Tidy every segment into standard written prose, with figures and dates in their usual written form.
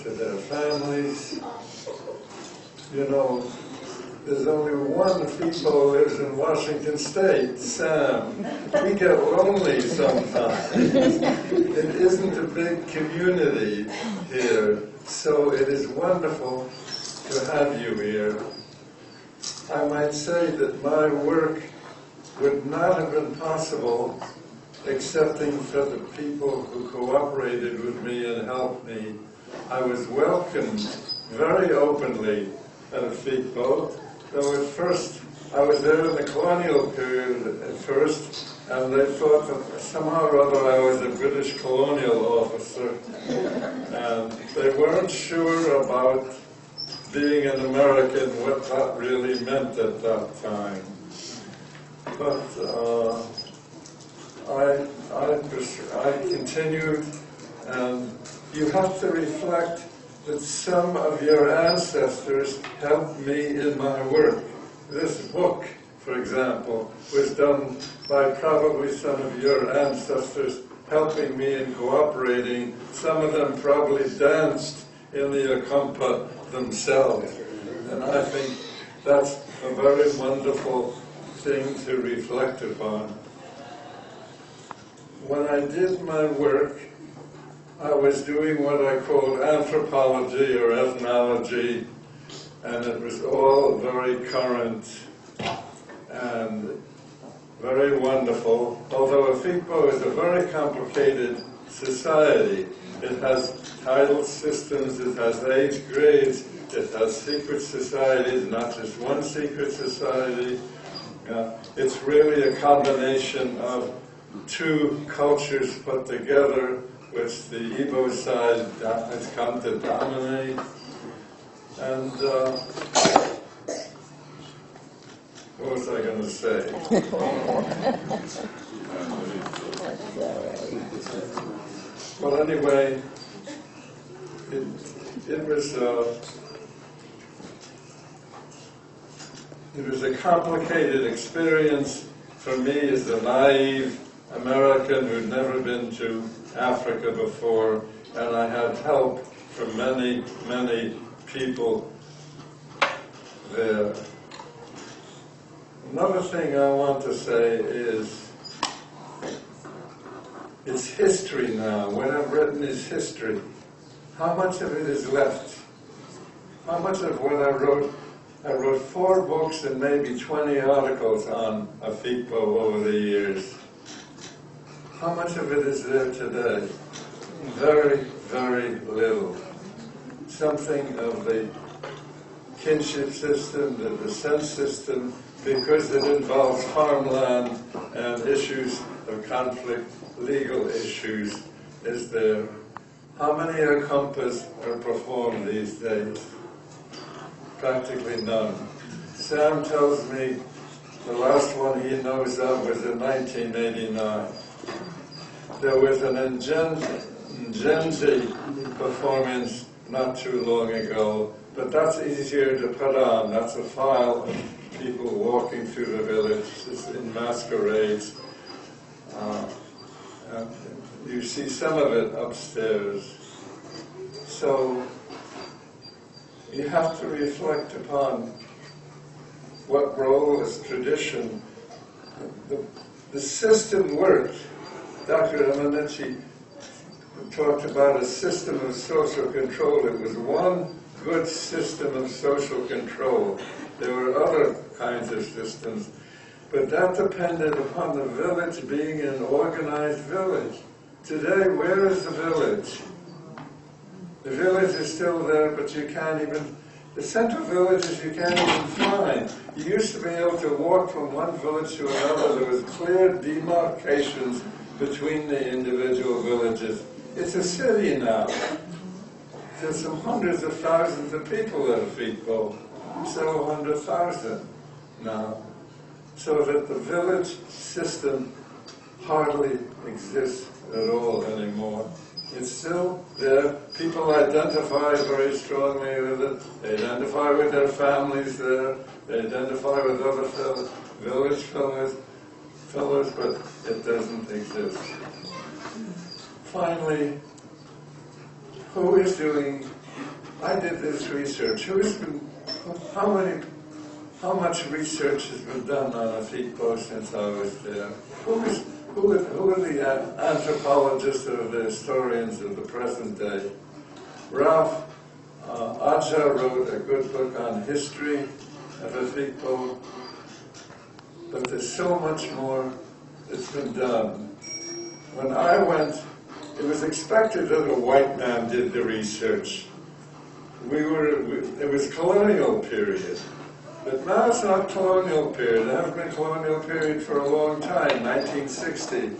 to their families. You know, there's only one Afikpo who lives in Washington State, Sam. We get lonely sometimes. It isn't a big community here, so it is wonderful to have you here. I might say that my work would not have been possible excepting for the people who cooperated with me and helped me. I was welcomed very openly at Afikpo, though at first I was there in the colonial period at first, and they thought that somehow or other I was a British colonial officer, and they weren't sure about being an American, what that really meant at that time. But I continued, and you have to reflect that some of your ancestors helped me in my work. This book, for example, was done by probably some of your ancestors helping me and cooperating. Some of them probably danced in the Akampa themselves. And I think that's a very wonderful thing to reflect upon. When I did my work, I was doing what I called anthropology or ethnology, and it was all very current and very wonderful. Although Afikpo is a very complicated society. It has title systems, it has age grades, it has secret societies, not just one secret society. It's really a combination of two cultures put together, which the Igbo side has come to dominate. And what was I going to say? Well, anyway, it was a complicated experience for me as a naive American who'd never been to Africa before, and I had help from many, many people there. Another thing I want to say is, it's history now. What I've written is history. How much of it is left? How much of what I wrote 4 books and maybe 20 articles on Afikpo over the years. How much of it is there today? Very, very little. Something of the kinship system, the descent system, because it involves farmland and issues of conflict, legal issues, is there. How many akampas are performed these days? Practically none. Sam tells me the last one he knows of was in 1989. There was an Ngenzi performance not too long ago, but that's easier to put on. That's a file of people walking through the village in masquerades. And you see some of it upstairs. So you have to reflect upon what role is tradition. The system worked. Dr. Amanichi talked about a system of social control. It was one good system of social control. There were other kinds of systems, but that depended upon the village being an organized village. Today, where is the village? The village is still there, but you can't even, the central villages you can't even find. You used to be able to walk from one village to another. There was clear demarcations between the individual villages. It's a city now. There's some hundreds of thousands of people at Afikpo, several 100,000 now. So that the village system hardly exists at all anymore. It's still there. People identify very strongly with it. They identify with their families there. They identify with other village fellows, but it doesn't exist. Finally, who is doing I did this research. How much research has been done on Afikpo since I was there? Who are the anthropologists or the historians of the present day? Prof. Aja wrote a good book on history of Afikpo, but there's so much more that's been done. When I went, it was expected that a white man did the research. It was colonial period. But now it's not colonial period. It hasn't been colonial period for a long time, 1960.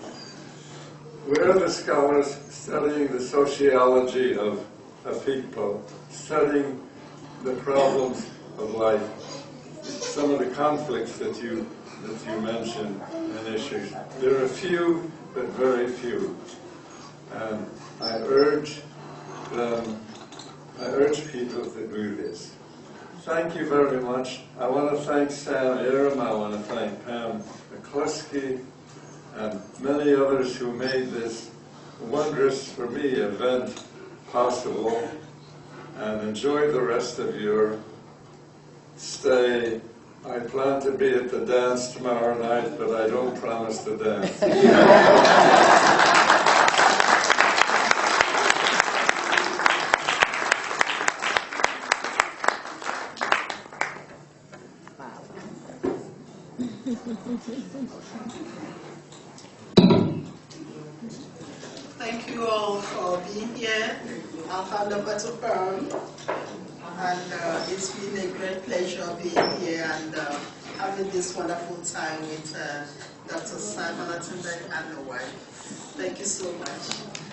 We're the scholars studying the sociology of Afikpo, studying the problems of life, some of the conflicts that you mentioned and issues. There are few, but very few. And I urge people to do this. Thank you very much. I want to thank Sam Aram, I want to thank Pam McCluskey, and many others who made this wondrous, for me, event possible. And enjoy the rest of your stay. I plan to be at the dance tomorrow night, but I don't promise to dance. Thank you all for being here. I'll hand over to Prof. And it's been a great pleasure being here and having this wonderful time with Dr. Simon Ottenberg and the wife. Thank you so much.